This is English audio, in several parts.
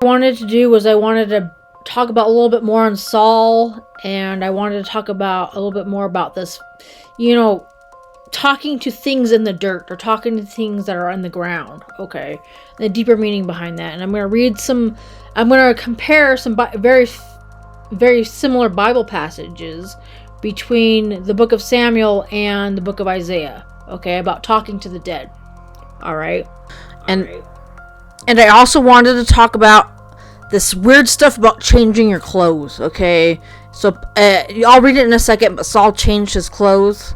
wanted to do was I wanted to talk about a little bit more on Saul, and I wanted to talk about a little bit more about this, talking to things in the dirt or talking to things that are on the ground. Okay, the deeper meaning behind that. And I'm going to compare some very, very similar Bible passages between the book of Samuel and the book of Isaiah. Okay, about talking to the dead. All right. And I also wanted to talk about this weird stuff about changing your clothes, okay? So, I'll read it in a second, but Saul changed his clothes.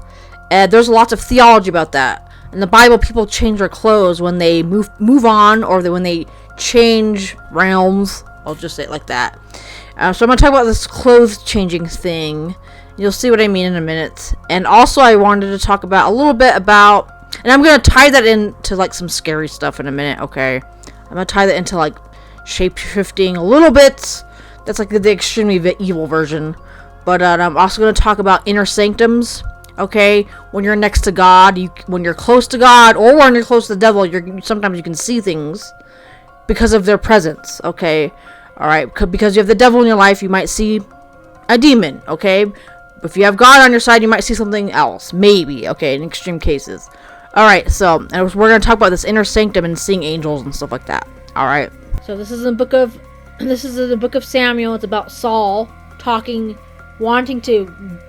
There's lots of theology about that. In the Bible, people change their clothes when they move on, or when they change realms. I'll just say it like that. So I'm going to talk about this clothes changing thing. You'll see what I mean in a minute. And also, I wanted to talk about a little bit about, and I'm going to tie that into, like, some scary stuff in a minute, okay? I'm going to tie that into, like, shape-shifting a little bit. That's, like, the extremely evil version. But I'm also going to talk about inner sanctums, okay? When you're next to God, when you're close to God, or when you're close to the devil, sometimes you can see things because of their presence, okay? Alright, because you have the devil in your life, you might see a demon, okay? If you have God on your side, you might see something else. Maybe, okay, in extreme cases. Alright, so we're going to talk about this inner sanctum and seeing angels and stuff like that. Alright. So this is in the book of Samuel. It's about Saul wanting to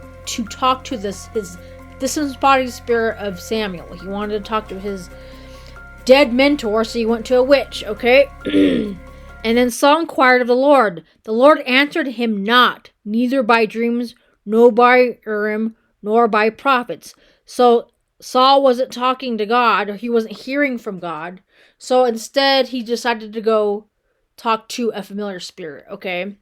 talk to this disembodied spirit of Samuel. He wanted to talk to his dead mentor, so he went to a witch, okay? And then Saul inquired of the Lord. The Lord answered him not, neither by dreams, nor by Urim, nor by prophets. So Saul wasn't talking to God, or he wasn't hearing from God. So instead, he decided to go talk to a familiar spirit, okay?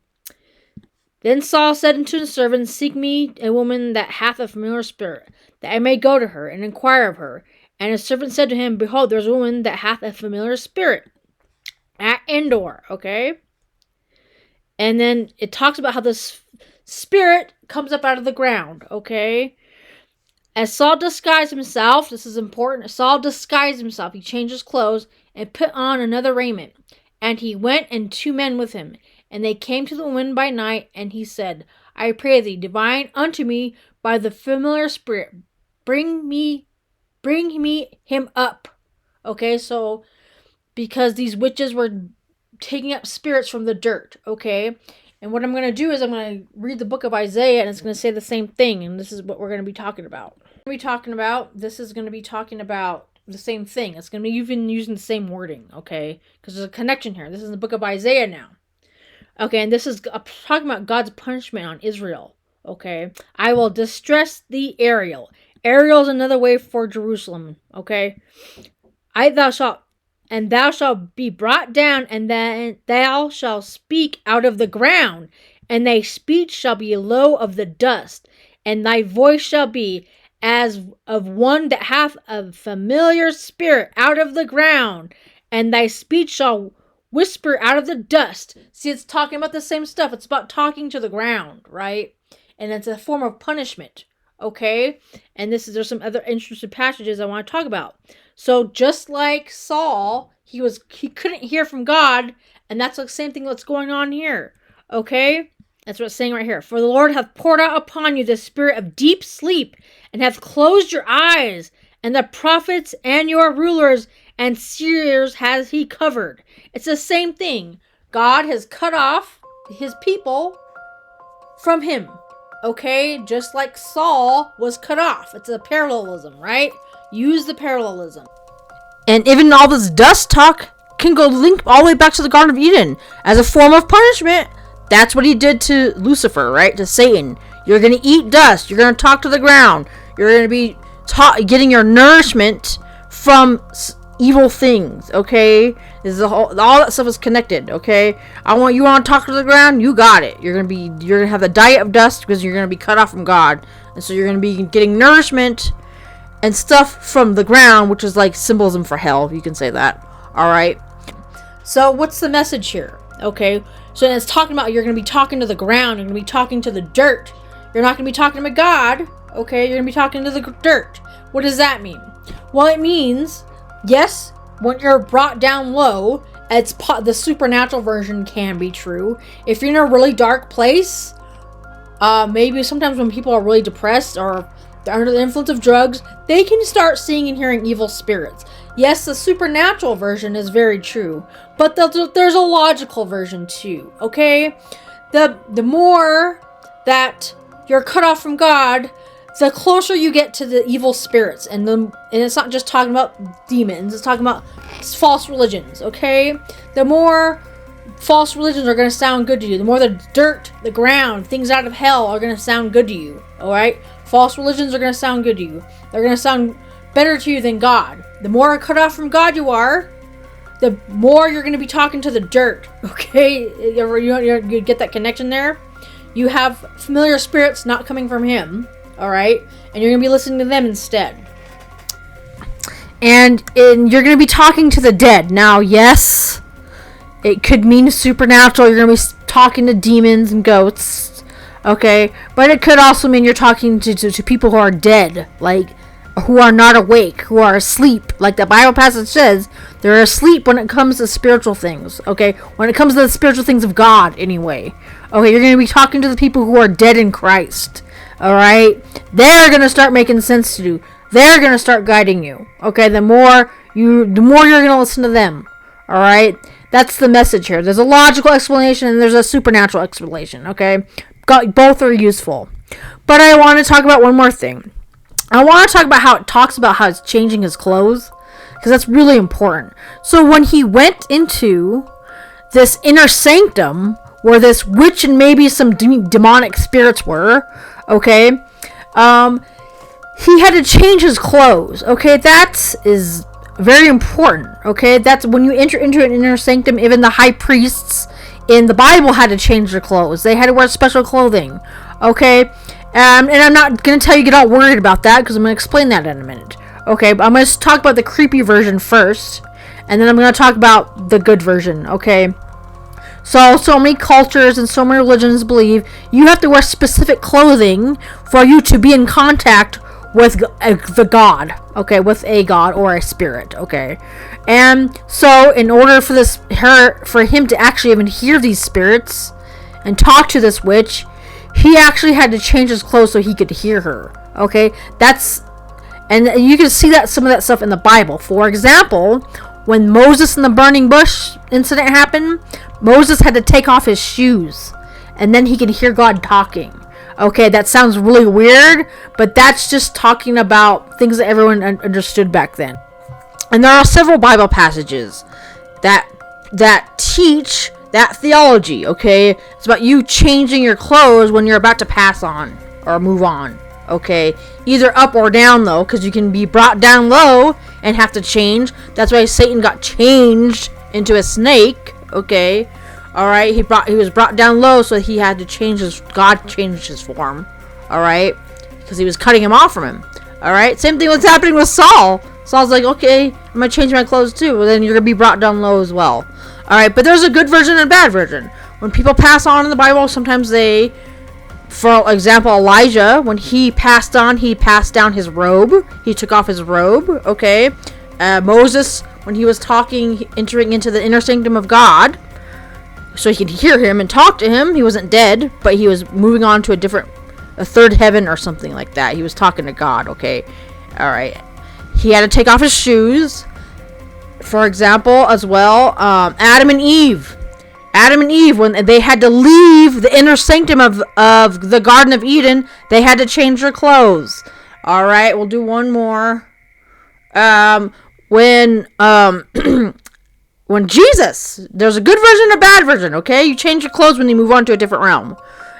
Then Saul said unto the servants, Seek me a woman that hath a familiar spirit, that I may go to her and inquire of her. And his servant said to him, Behold, there's a woman that hath a familiar spirit at Endor, okay? And then it talks about how this spirit comes up out of the ground, okay? As Saul disguised himself, this is important, Saul disguised himself, he changed his clothes, and put on another raiment. And he went, and 2 men with him. And they came to the woman by night, and he said, I pray thee, divine unto me by the familiar spirit, bring me him up. Okay, so, because these witches were taking up spirits from the dirt, okay? And what I'm going to do is I'm going to read the book of Isaiah, and it's going to say the same thing, and this is what we're going to be talking about. This is going to be talking about the same thing. It's going to be even using the same wording, okay? Because there's a connection here. This is the book of Isaiah now. Okay, and this is talking about God's punishment on Israel, okay? I will distress thee, Ariel. Ariel is another way for Jerusalem, okay? Thou shalt be brought down, and then thou shalt speak out of the ground, and thy speech shall be low of the dust, and thy voice shall be as of one that hath a familiar spirit out of the ground, and thy speech shall whisper out of the dust. See, it's talking about the same stuff. It's about talking to the ground, right? And it's a form of punishment, okay? And there's some other interesting passages I want to talk about. So just like Saul, he couldn't hear from God, and that's the same thing that's going on here, okay? That's what it's saying right here. For the Lord hath poured out upon you the spirit of deep sleep, and hath closed your eyes, and the prophets and your rulers and seers has he covered. It's the same thing. God has cut off his people from him, okay? Just like Saul was cut off. It's a parallelism, right? Use the parallelism. And even all this dust talk can go link all the way back to the Garden of Eden as a form of punishment. That's what he did to Lucifer, right? To Satan. You're going to eat dust. You're going to talk to the ground. You're going to be getting your nourishment from evil things, okay? This is all that stuff is connected, okay? You want to talk to the ground? You got it. You're going to have a diet of dust because you're going to be cut off from God. And so you're going to be getting nourishment and stuff from the ground, which is like symbolism for hell, you can say that. All right. So what's the message here? Okay. So it's talking about you're going to be talking to the ground. You're going to be talking to the dirt. You're not going to be talking to God. Okay. You're going to be talking to the dirt. What does that mean? Well, it means, yes, when you're brought down low, the supernatural version can be true. If you're in a really dark place, maybe sometimes when people are really depressed or under the influence of drugs, they can start seeing and hearing evil spirits. Yes, the supernatural version is very true, but there's a logical version too, okay? The more that you're cut off from God, the closer you get to the evil spirits. And it's not just talking about demons, it's talking about false religions, okay? The more false religions are going to sound good to you, the more the dirt, the ground, things out of hell are going to sound good to you, alright? False religions are going to sound good to you. They're going to sound better to you than God. The more cut off from God you are, the more you're going to be talking to the dirt, okay? You get that connection there? You have familiar spirits not coming from him, alright? And you're going to be listening to them instead. And you're going to be talking to the dead. Now, yes, it could mean supernatural. You're going to be talking to demons and ghosts, okay? But it could also mean you're talking to people who are dead, like, who are not awake, who are asleep. Like the Bible passage says, they're asleep when it comes to spiritual things, okay? When it comes to the spiritual things of God, anyway. Okay, you're going to be talking to the people who are dead in Christ, alright? They're going to start making sense to you. They're going to start guiding you, okay? The more you're going to listen to them, alright? That's the message here. There's a logical explanation and there's a supernatural explanation, okay? Both are useful. But I want to talk about one more thing. I want to talk about how it talks about how it's changing his clothes, because that's really important. So when he went into this inner sanctum, where this witch and maybe some demonic spirits were, okay, he had to change his clothes, okay? That is very important, okay? That's when you enter into an inner sanctum. Even the high priests in the Bible had to change their clothes. They had to wear special clothing, okay? And I'm not going to tell you get all worried about that, because I'm going to explain that in a minute. Okay, but I'm going to talk about the creepy version first, and then I'm going to talk about the good version, okay? So many cultures and so many religions believe you have to wear specific clothing for you to be in contact with the God, okay? With a God or a spirit, okay? And so in order for him to actually even hear these spirits and talk to this witch, he actually had to change his clothes so he could hear her. Okay, and you can see some of that stuff in the Bible. For example, when Moses and the burning bush incident happened, Moses had to take off his shoes, and then he could hear God talking. Okay, that sounds really weird, but that's just talking about things that everyone understood back then. And there are several Bible passages that teach that theology, okay? It's about you changing your clothes when you're about to pass on or move on, okay? Either up or down, though, because you can be brought down low and have to change. That's why Satan got changed into a snake, okay? Alright, he was brought down low, so he had to God changed his form, alright? Because he was cutting him off from him, alright? Same thing was happening with Saul. Saul's like, okay, I'm going to change my clothes too. Well, then you're going to be brought down low as well. Alright, but there's a good version and a bad version. When people pass on in the Bible, sometimes for example, Elijah, when he passed on, he passed down his robe. He took off his robe, okay? Moses, when he was entering into the inner sanctum of God, so he could hear him and talk to him. He wasn't dead, but he was moving on to a third heaven or something like that. He was talking to God, okay? Alright. He had to take off his shoes. For example, as well, Adam and Eve, when they had to leave the inner sanctum of the Garden of Eden, they had to change their clothes. All right, we'll do one more. When Jesus, there's a good version and a bad version, okay? You change your clothes when you move on to a different realm,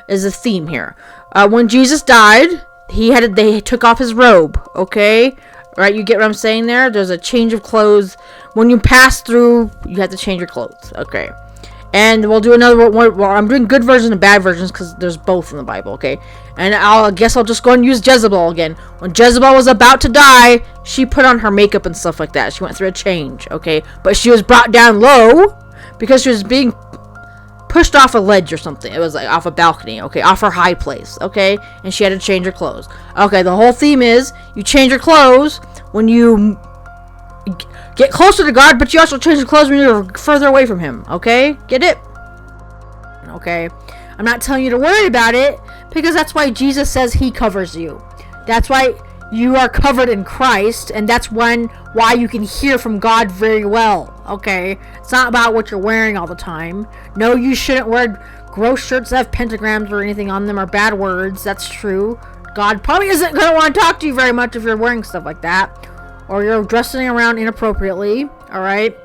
is the theme here. When Jesus died, they took off his robe, okay? Right, you get what I'm saying there? There's a change of clothes. When you pass through, you have to change your clothes. Okay. And we'll do another one. Well, I'm doing good versions and bad versions because there's both in the Bible, okay? And I guess I'll just go and use Jezebel again. When Jezebel was about to die, she put on her makeup and stuff like that. She went through a change, okay? But she was brought down low because she was being pushed off a ledge or something. It was like off a balcony, okay? Off her high place, okay? And she had to change her clothes. Okay, the whole theme is you change your clothes when you get closer to God, but you also change your clothes when you're further away from him. Okay? Get it? Okay. I'm not telling you to worry about it, because that's why Jesus says he covers you. That's why you are covered in Christ, and that's why you can hear from God very well. Okay? It's not about what you're wearing all the time. No, you shouldn't wear gross shirts that have pentagrams or anything on them, or bad words. That's true. God probably isn't going to want to talk to you very much if you're wearing stuff like that, or you're dressing around inappropriately. Alright?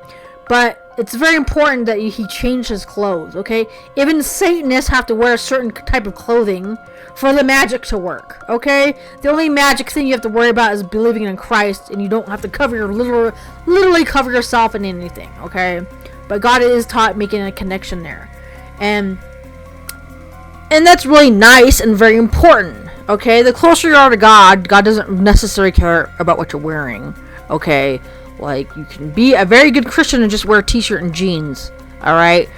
But it's very important that he changed his clothes, okay? Even Satanists have to wear a certain type of clothing for the magic to work, okay? The only magic thing you have to worry about is believing in Christ, and you don't have to literally cover yourself in anything, okay? But God is taught making a connection there. And that's really nice and very important, okay? The closer you are to God, God doesn't necessarily care about what you're wearing, okay? Like, you can be a very good Christian and just wear a t-shirt and jeans, alright?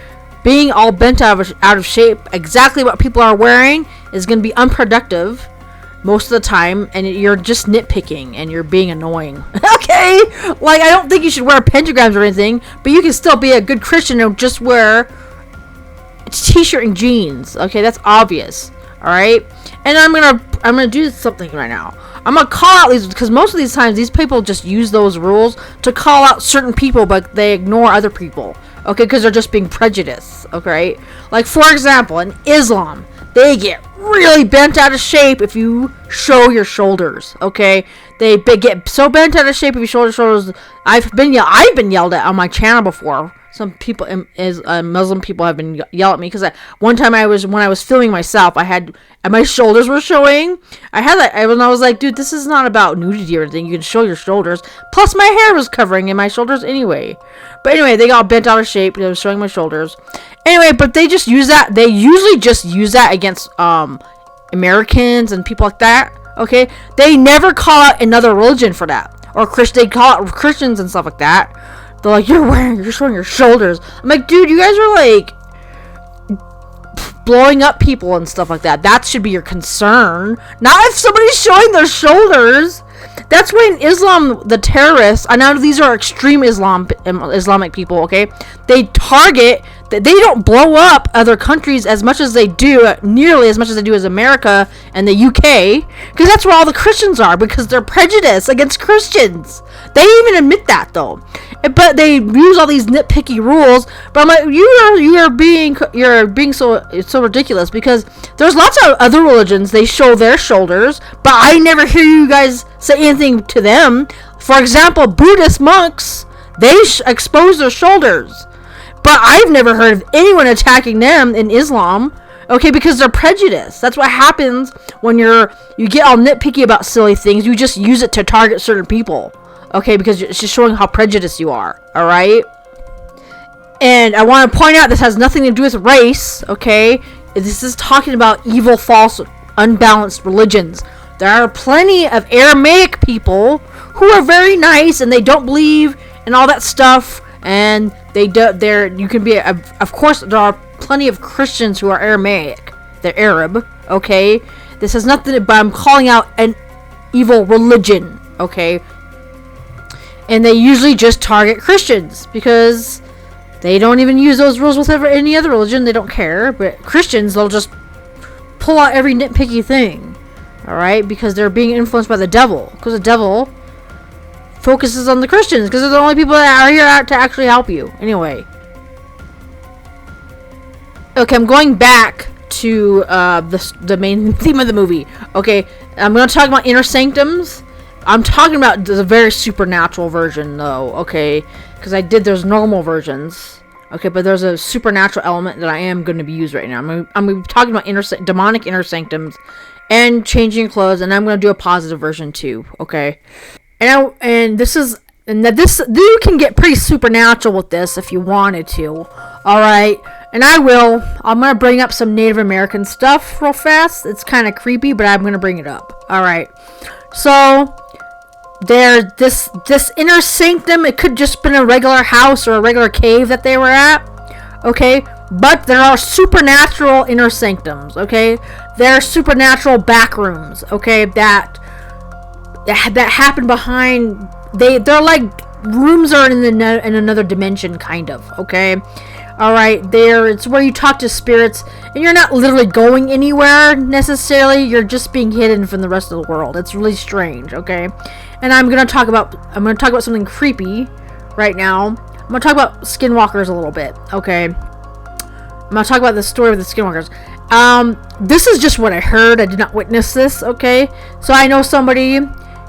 Being all bent out of shape, exactly what people are wearing, is going to be unproductive most of the time, and you're just nitpicking, and you're being annoying. Okay? Like, I don't think you should wear pentagrams or anything, but you can still be a good Christian and just wear a t-shirt and jeans. Okay? That's obvious. Alright? And I'm gonna do something right now. I'm gonna call out these, because most of these times these people just use those rules to call out certain people, but they ignore other people. Okay, because they're just being prejudiced. Okay, like for example, in Islam, they get really bent out of shape if you show your shoulders. Okay, they get so bent out of shape if you show your shoulders. I've been yelled at on my channel before. Some people, Muslim people, have been yelling at me because one time when I was filming myself, my shoulders were showing. I was like, dude, this is not about nudity or anything. You can show your shoulders. Plus, my hair was covering in my shoulders anyway. But anyway, they got bent out of shape. They were showing my shoulders. Anyway, but they just use that. They usually just use that against Americans and people like that. Okay, they never call out another religion for that, or they call out Christians and stuff like that. They're like, you're showing your shoulders. I'm like, dude, you guys are like blowing up people and stuff like that. That should be your concern. Not if somebody's showing their shoulders. That's why in Islam, the terrorists, I know these are extreme Islamic people, okay? They don't blow up other countries as much as they do, nearly as much as they do as America and the UK, because that's where all the Christians are, because they're prejudiced against Christians. They even admit that, though. But they use all these nitpicky rules. But I'm like, you're being so ridiculous, because there's lots of other religions, they show their shoulders, but I never hear you guys say anything to them. For example, Buddhist monks, they expose their shoulders, but I've never heard of anyone attacking them in Islam. Okay, because they're prejudiced. That's what happens when you get all nitpicky about silly things. You just use it to target certain people. Okay, because it's just showing how prejudiced you are. Alright? And I want to point out, this has nothing to do with race. Okay? This is talking about evil, false, unbalanced religions. There are plenty of Aramaic people who are very nice, and they don't believe in all that stuff. And you can be, of course, there are plenty of Christians who are Aramaic. They're Arab. Okay? This has nothing, but I'm calling out an evil religion. Okay? And they usually just target Christians, because they don't even use those rules with any other religion. They don't care. But Christians, they'll just pull out every nitpicky thing. Alright? Because they're being influenced by the devil. Because the devil focuses on the Christians, because they're the only people that are here to actually help you. Anyway. Okay, I'm going back to the main theme of the movie. Okay, I'm going to talk about inner sanctums. I'm talking about the very supernatural version, though, okay? Because there's normal versions, okay? But there's a supernatural element that I am going to be used right now. I'm going to be talking about demonic inner sanctums and changing clothes, and I'm going to do a positive version, too, okay? You can get pretty supernatural with this if you wanted to, alright? And I will. I'm going to bring up some Native American stuff real fast. It's kind of creepy, but I'm going to bring it up, alright? So there's this inner sanctum. It could just been a regular house or a regular cave that they were at, okay? But there are supernatural inner sanctums, okay? There are supernatural backrooms, okay? That happen behind. They're like rooms are in another dimension, kind of. Okay. All right, it's where you talk to spirits, and you're not literally going anywhere necessarily. You're just being hidden from the rest of the world. It's really strange, okay? And I'm gonna talk about something creepy right now. I'm gonna talk about Skinwalkers a little bit, okay? I'm gonna talk about the story of the Skinwalkers. This is just what I heard. I did not witness this, okay? So I know somebody.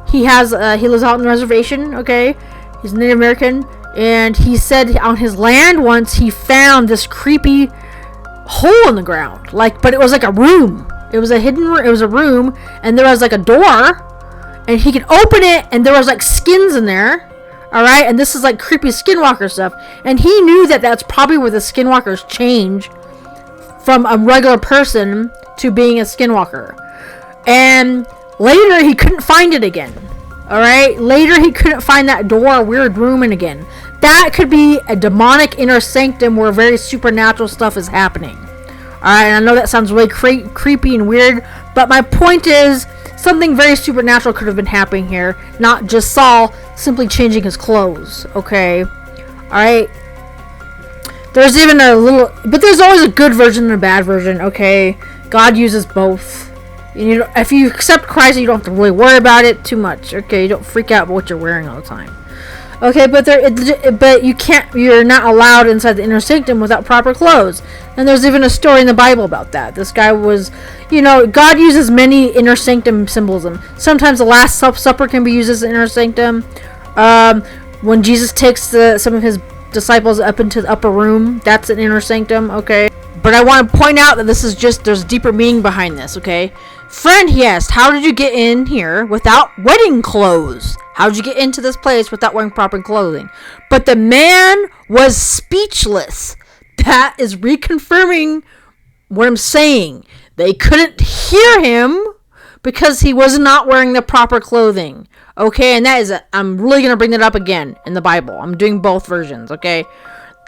He lives out on the reservation, okay? He's Native American. And he said on his land once he found this creepy hole in the ground, but it was like a room. It was a room, and there was like a door, and he could open it, and there was like skins in there. All right, and this is like creepy Skinwalker stuff, and he knew that that's probably where the Skinwalkers change from a regular person to being a Skinwalker. And later he couldn't find it again. Alright, later he couldn't find that door, weird room in again. That could be a demonic inner sanctum where very supernatural stuff is happening. Alright, I know that sounds really creepy and weird, but my point is, something very supernatural could have been happening here, not just Saul simply changing his clothes, okay? Alright? There's even but there's always a good version and a bad version, okay? God uses both. If you accept Christ, you don't have to really worry about it too much. Okay, you don't freak out about what you're wearing all the time. Okay, but you can't. You're not allowed inside the inner sanctum without proper clothes. And there's even a story in the Bible about that. This guy was, God uses many inner sanctum symbolism. Sometimes the Last Supper can be used as an inner sanctum. When Jesus takes some of his disciples up into the upper room, that's an inner sanctum. Okay, but I want to point out that there's deeper meaning behind this. Okay. Friend, he asked, how did you get in here without wedding clothes? How did you get into this place without wearing proper clothing? But the man was speechless. That is reconfirming what I'm saying. They couldn't hear him because he was not wearing the proper clothing. Okay, and I'm really going to bring that up again in the Bible. I'm doing both versions, okay?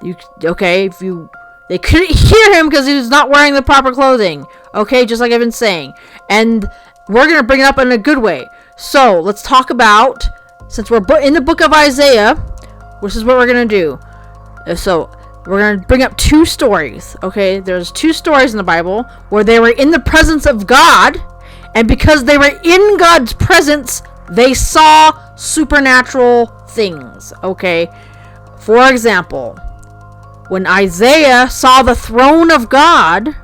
They couldn't hear him because he was not wearing the proper clothing. Okay, just like I've been saying. And we're going to bring it up in a good way. So, let's talk about, since we're in the book of Isaiah, which is what we're going to do. So, we're going to bring up two stories. Okay, there's two stories in the Bible where they were in the presence of God. And because they were in God's presence, they saw supernatural things. Okay, for example, when Isaiah saw the throne of God,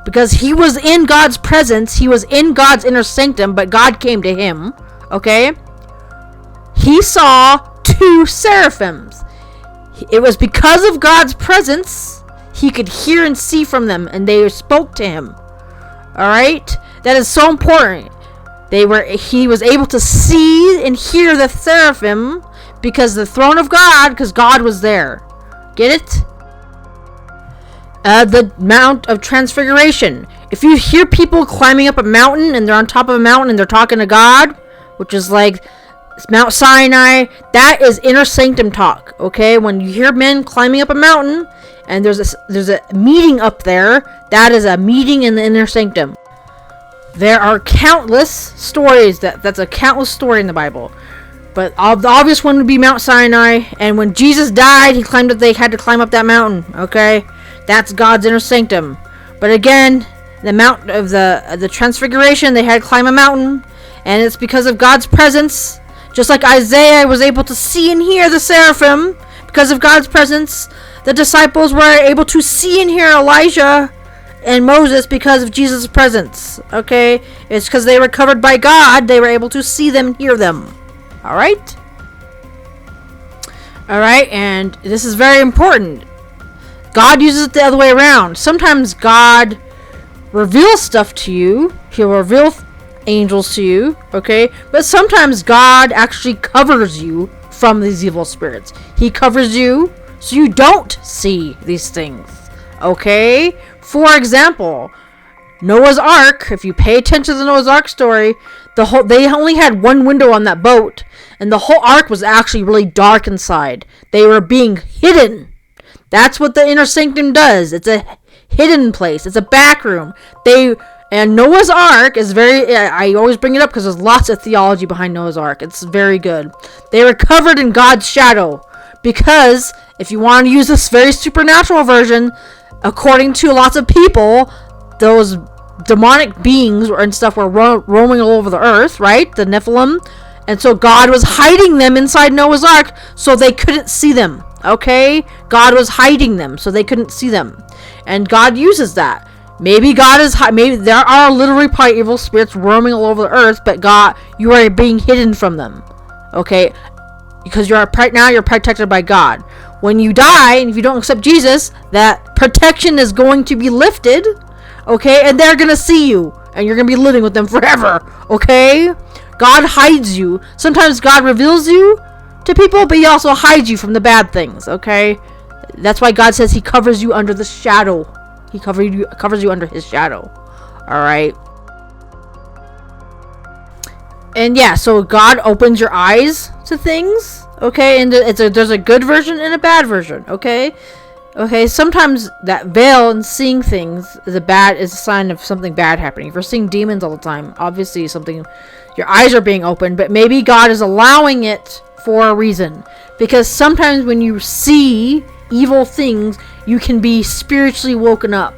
because he was in God's presence, he was in God's inner sanctum, but God came to him, okay? He saw two seraphims. It was because of God's presence, he could hear and see from them, and they spoke to him. Alright? That is so important. He was able to see and hear the seraphim because the throne of God, because God was there. Get it? The Mount of Transfiguration. If you hear people climbing up a mountain and they're on top of a mountain and they're talking to God, which is like Mount Sinai, that is inner sanctum talk. Okay, when you hear men climbing up a mountain and there's a meeting up there, that is a meeting in the inner sanctum. There are countless stories that's a countless story in the Bible. But the obvious one would be Mount Sinai, and when Jesus died, they had to climb up that mountain, okay? That's God's inner sanctum. But again, the Mount of the Transfiguration, they had to climb a mountain, and it's because of God's presence. Just like Isaiah was able to see and hear the seraphim, because of God's presence, the disciples were able to see and hear Elijah and Moses because of Jesus' presence, okay? It's because they were covered by God, they were able to see them and hear them. Alright? Alright, and this is very important. God uses it the other way around. Sometimes God reveals stuff to you. He'll reveal angels to you, okay? But sometimes God actually covers you from these evil spirits. He covers you so you don't see these things, okay? For example, Noah's Ark, if you pay attention to the Noah's Ark story, they only had one window on that boat, and the whole ark was actually really dark inside. They were being hidden. That's what the inner sanctum does. It's a hidden place. It's a back room. And Noah's Ark is I always bring it up because there's lots of theology behind Noah's Ark. It's very good. They were covered in God's shadow. Because, if you want to use this very supernatural version, according to lots of people, those demonic beings and stuff were roaming all over the earth, right? The Nephilim. And so God was hiding them inside Noah's Ark so they couldn't see them. Okay? God was hiding them so they couldn't see them. And God uses that. Maybe there are literally probably evil spirits roaming all over the earth, but God, you are being hidden from them. Okay? Because you're protected by God. When you die, and if you don't accept Jesus, that protection is going to be lifted. Okay? And they're going to see you. And you're going to be living with them forever. Okay? God hides you. Sometimes God reveals you to people, but he also hides you from the bad things. Okay? That's why God says he covers you under the shadow. He covers you under his shadow. Alright? And yeah, so God opens your eyes to things, okay? And there's a good version and a bad version, okay? Okay, sometimes that veil and seeing things is a sign of something bad happening. If you're seeing demons all the time, obviously your eyes are being opened, but maybe God is allowing it for a reason. Because sometimes when you see evil things, you can be spiritually woken up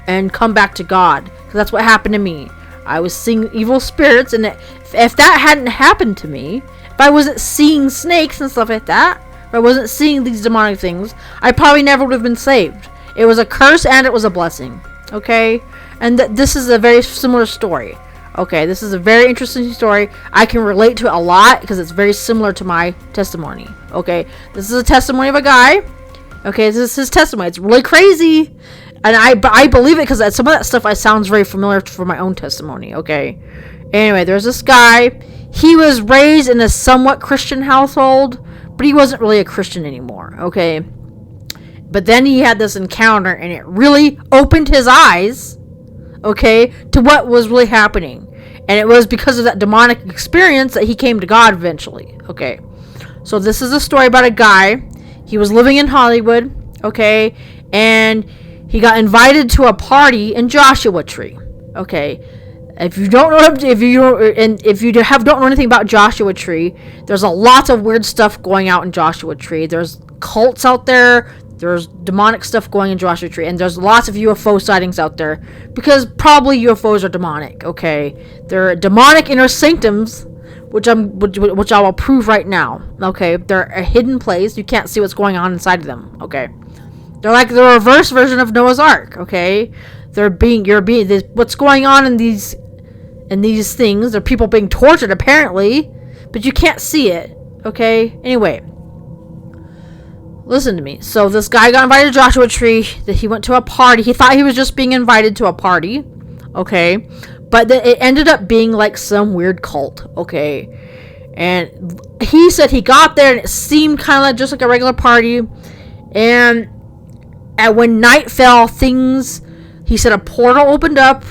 and come back to God. Because that's what happened to me. I was seeing evil spirits, and if that hadn't happened to me, if I wasn't seeing snakes and stuff like that, if I wasn't seeing these demonic things, I probably never would have been saved. It was a curse and it was a blessing. Okay? And this is a very similar story. Okay, this is a very interesting story. I can relate to it a lot because it's very similar to my testimony. Okay? This is a testimony of a guy. Okay, this is his testimony. It's really crazy. And I believe it because some of that stuff sounds very familiar from my own testimony, okay? Anyway, there's this guy. He was raised in a somewhat Christian household, but he wasn't really a Christian anymore, okay? But then he had this encounter, and it really opened his eyes, okay, to what was really happening. And it was because of that demonic experience that he came to God eventually, okay? So this is a story about a guy. He was living in Hollywood, okay? And he got invited to a party in Joshua Tree. Okay, if you don't know anything about Joshua Tree, there's a lot of weird stuff going out in Joshua Tree. There's cults out there. There's demonic stuff going in Joshua Tree, and there's lots of UFO sightings out there because probably UFOs are demonic. Okay, they're demonic inner sanctums, which I will prove right now. Okay, they're a hidden place. You can't see what's going on inside of them. Okay. They're like the reverse version of Noah's Ark, okay? What's going on in these things? There are people being tortured, apparently, but you can't see it, okay? Anyway, listen to me. So this guy got invited to Joshua Tree. That he went to a party. He thought he was just being invited to a party, okay? But it ended up being like some weird cult, okay? And he said he got there and it seemed kind of like just like a regular party, and when night fell, he said a portal opened up,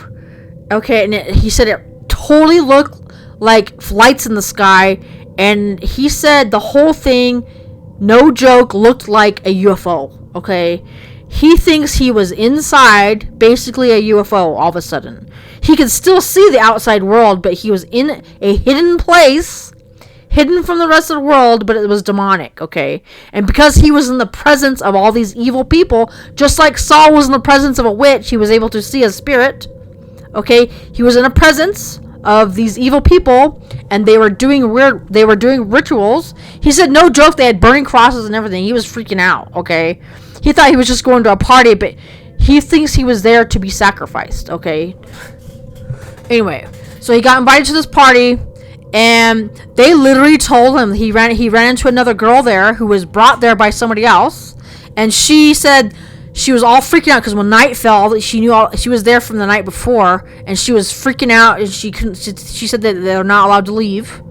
okay, and he said it totally looked like lights in the sky, and he said the whole thing, no joke, looked like a UFO, okay? He thinks he was inside, basically a UFO all of a sudden. He could still see the outside world, but he was in a hidden place, hidden from the rest of the world, but it was demonic, okay? And because he was in the presence of all these evil people, just like Saul was in the presence of a witch, he was able to see a spirit, okay? He was in a presence of these evil people, and they were doing rituals. He said, no joke, they had burning crosses and everything. He was freaking out, okay? He thought he was just going to a party, but he thinks he was there to be sacrificed, okay? Anyway, so he got invited to this party, and they literally told him he ran into another girl there who was brought there by somebody else, and she said she was all freaking out because when night fell, she was there from the night before, and she was freaking out, and she said that they're not allowed to leave,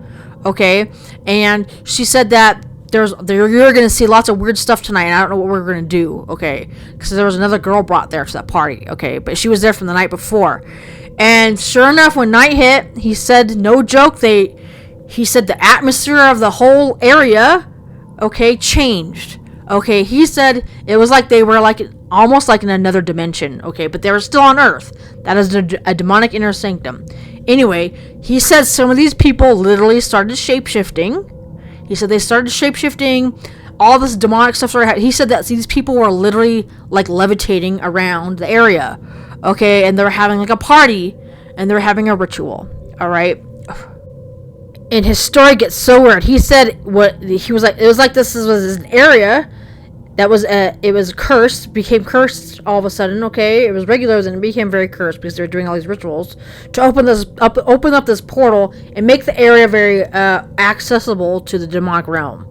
okay? And she said that you're going to see lots of weird stuff tonight, and I don't know what we're going to do, okay? Because there was another girl brought there to that party, okay? But she was there from the night before. And sure enough, when night hit, he said, no joke, he said the atmosphere of the whole area, okay, changed. Okay, he said it was like they were like almost like in another dimension, okay? But they were still on Earth. That is a demonic inner sanctum. Anyway, he said some of these people literally started shape-shifting. He said they started shape-shifting. All this demonic stuff started. He said that these people were literally like levitating around the area, okay? And they were having like a party, and they were having a ritual, all right? And his story gets so weird. He said what he was like. It was like this was an area that was it was cursed, became cursed all of a sudden. Okay, it was regular, and it became very cursed because they were doing all these rituals to open up this portal and make the area very accessible to the demonic realm.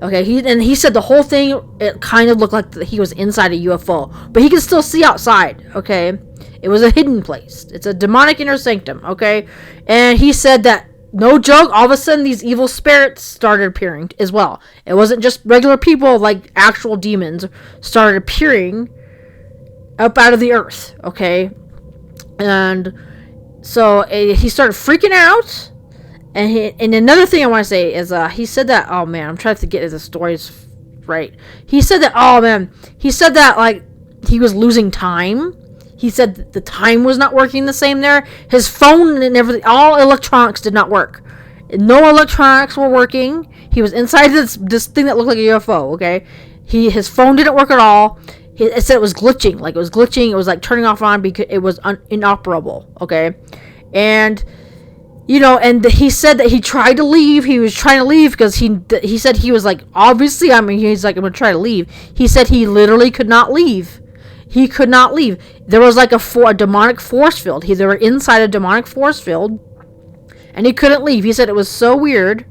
Okay, he said the whole thing, it kind of looked like he was inside a UFO, but he could still see outside. Okay, it was a hidden place. It's a demonic inner sanctum. Okay, and he said that. No joke, all of a sudden these evil spirits started appearing as well. It wasn't just regular people, like actual demons started appearing up out of the earth, okay? And so he started freaking out. And another thing I want to say is he said that, oh man, I'm trying to get the stories right. He said that, like, he was losing time. He said the time was not working the same there. His phone and everything, all electronics did not work. No electronics were working. He was inside this thing that looked like a UFO, okay? His phone didn't work at all. It said it was glitching. Like, it was glitching. It was, like, turning off on because it was inoperable, okay? And, you know, and he said that he tried to leave. He was trying to leave because he said he was, like, obviously, I mean, he's like, I'm going to try to leave. He said he literally could not leave. He could not leave. There was like a demonic force field. They were inside a demonic force field, and he couldn't leave. He said it was so weird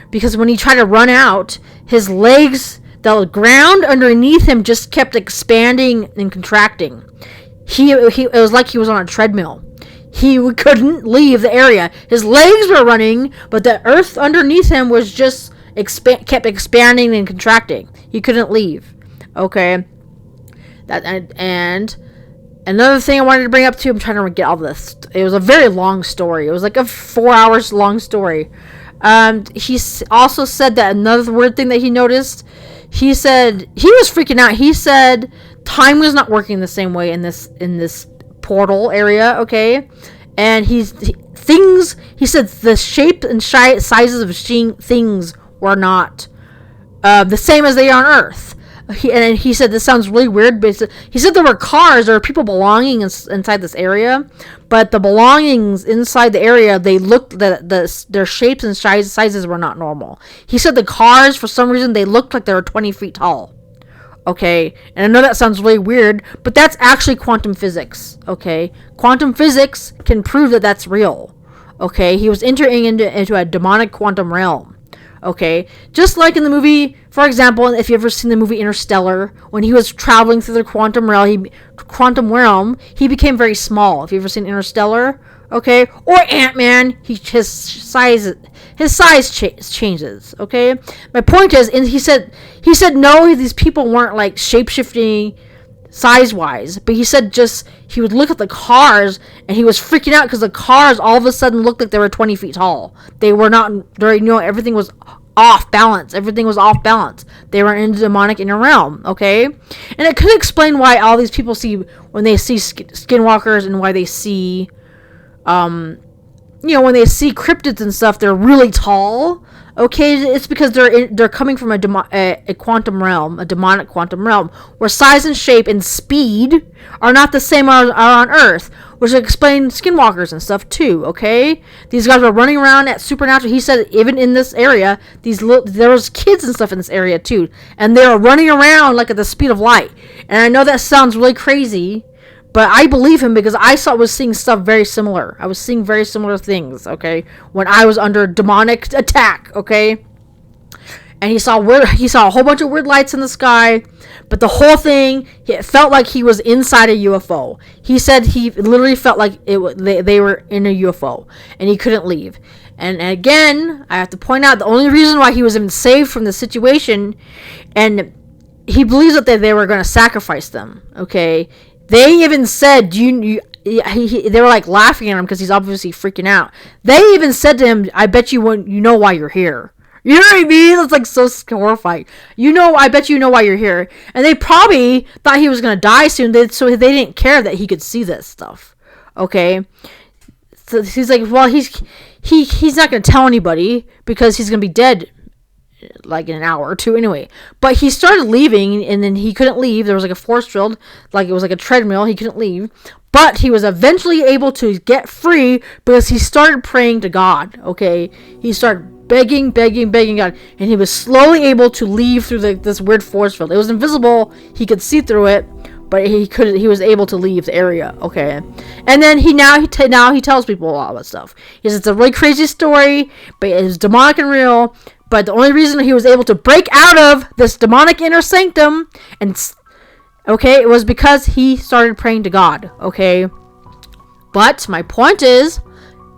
because when he tried to run out, his legs, the ground underneath him just kept expanding and contracting. It was like he was on a treadmill. He couldn't leave the area. His legs were running, but the earth underneath him was just kept expanding and contracting. He couldn't leave. Okay. And another thing I wanted to bring up too, I'm trying to get all this. It was a very long story. It was like a 4 hours long story. He also said that another weird thing that he noticed. He said he was freaking out. He said time was not working the same way in this portal area. Okay, and he said the shape and sizes of things were not the same as they are on Earth. He said this sounds really weird, but he said there were people belonging inside this area, but the belongings inside the area, they looked that their shapes and sizes were not normal. He said the cars, for some reason, they looked like they were 20 feet tall. Okay, and I know that sounds really weird, but that's actually quantum physics. Okay, quantum physics can prove that that's real. Okay, he was entering into a demonic quantum realm. Okay, just like in the movie, for example, if you've ever seen the movie Interstellar, when he was traveling through the quantum realm, he became very small. If you've ever seen Interstellar, okay, or Ant-Man, his size changes. Okay, my point is, and he said no, these people weren't like shape-shifting size-wise, but he said just he would look at the cars and he was freaking out because the cars all of a sudden looked like they were 20 feet tall. They were not. Everything was off balance. Everything was off balance. They were in the demonic inner realm. Okay, and it could explain why all these people when they see skinwalkers and why they see, when they see cryptids and stuff, they're really tall. Okay, it's because they're coming from a quantum realm, a demonic quantum realm, where size and shape and speed are not the same are on Earth, which explains skinwalkers and stuff too. Okay, these guys were running around at supernatural. He said even in this area, there was kids and stuff in this area too, and they were running around like at the speed of light. And I know that sounds really crazy, but I believe him because I was seeing stuff very similar. I was seeing very similar things, okay, when I was under demonic attack, okay? And he saw a whole bunch of weird lights in the sky, but the whole thing, it felt like he was inside a UFO. He said he literally felt like they were in a UFO, and he couldn't leave. And again, I have to point out the only reason why he was even saved from the situation, and he believes that they were going to sacrifice them, okay? They even said, they were like laughing at him because he's obviously freaking out. They even said to him, I bet you know why you're here. You know what I mean? It's like so horrifying. I bet you know why you're here. And they probably thought he was gonna die soon, so they didn't care that he could see this stuff. Okay, so he's like, well, he's not gonna tell anybody because he's gonna be dead like in an hour or two anyway. But he started leaving, and then he couldn't leave. There was like a force field, like it was like a treadmill. He couldn't leave. But he was eventually able to get free because he started praying to God. Okay, he started begging God, and he was slowly able to leave through this weird force field. It was invisible; he could see through it, but he was able to leave the area. Okay, and then he tells people a lot of stuff. He says it's a really crazy story, but it's demonic and real. But the only reason he was able to break out of this demonic inner sanctum it was because he started praying to God. Okay, but my point is,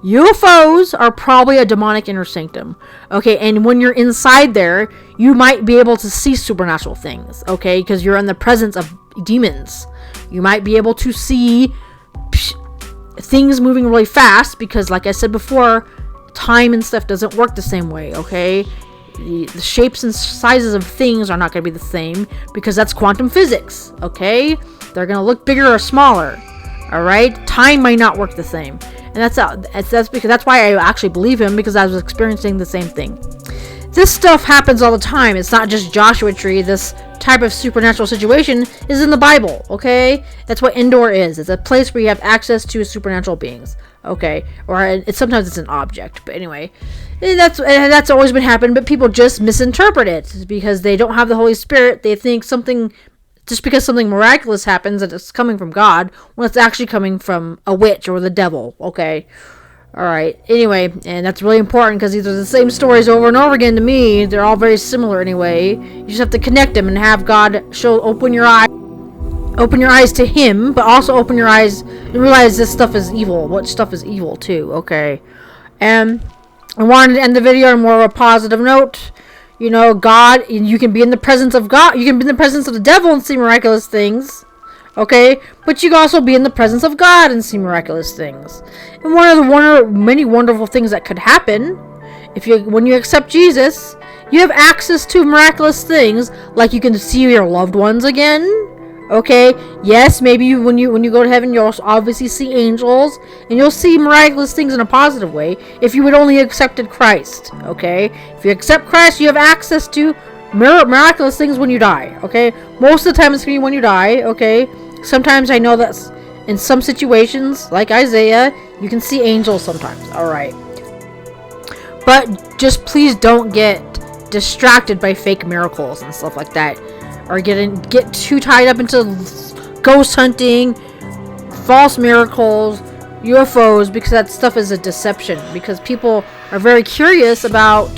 UFOs are probably a demonic inner sanctum. Okay, and when you're inside there, you might be able to see supernatural things. Okay, because you're in the presence of demons. You might be able to see things moving really fast because, like I said before, time and stuff doesn't work the same way. Okay, the shapes and sizes of things are not going to be the same because that's quantum physics. Okay, they're going to look bigger or smaller. All right, time might not work the same. And that's why I actually believe him, because I was experiencing the same thing. This stuff happens all the time. It's not just Joshua Tree. This type of supernatural situation is in the Bible, okay? That's what Endor is. It's a place where you have access to supernatural beings, okay? Or sometimes it's an object, but anyway. That's always been happening, but people just misinterpret it because they don't have the Holy Spirit. They think just because something miraculous happens that it's coming from God, when it's actually coming from a witch or the devil, okay? Alright, anyway, and that's really important because these are the same stories over and over again to me. They're all very similar anyway. You just have to connect them and have God open your eyes to Him, but also open your eyes and realize this stuff is evil. What stuff is evil too, okay? And I wanted to end the video on more of a positive note. God, you can be in the presence of God. You can be in the presence of the devil and see miraculous things. Okay? But you can also be in the presence of God and see miraculous things. And one of the many wonderful things that could happen, when you accept Jesus, you have access to miraculous things, like you can see your loved ones again. Okay? Yes, maybe when you go to heaven, you'll obviously see angels, and you'll see miraculous things in a positive way if you would only accepted Christ. Okay? If you accept Christ, you have access to miraculous things when you die. Okay? Most of the time it's going to be when you die. Okay? Sometimes I know that in some situations, like Isaiah, you can see angels sometimes. Alright. But just please don't get distracted by fake miracles and stuff like that. Or get too tied up into ghost hunting, false miracles, UFOs, because that stuff is a deception. Because people are very curious about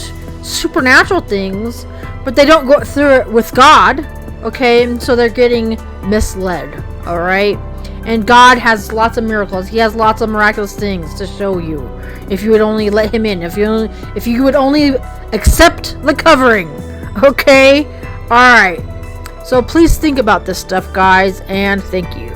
supernatural things, but they don't go through it with God, okay? And so they're getting misled, alright? And God has lots of miracles. He has lots of miraculous things to show you. If you would only let Him in. If you would only accept the covering, okay? Alright. So please think about this stuff, guys, and thank you.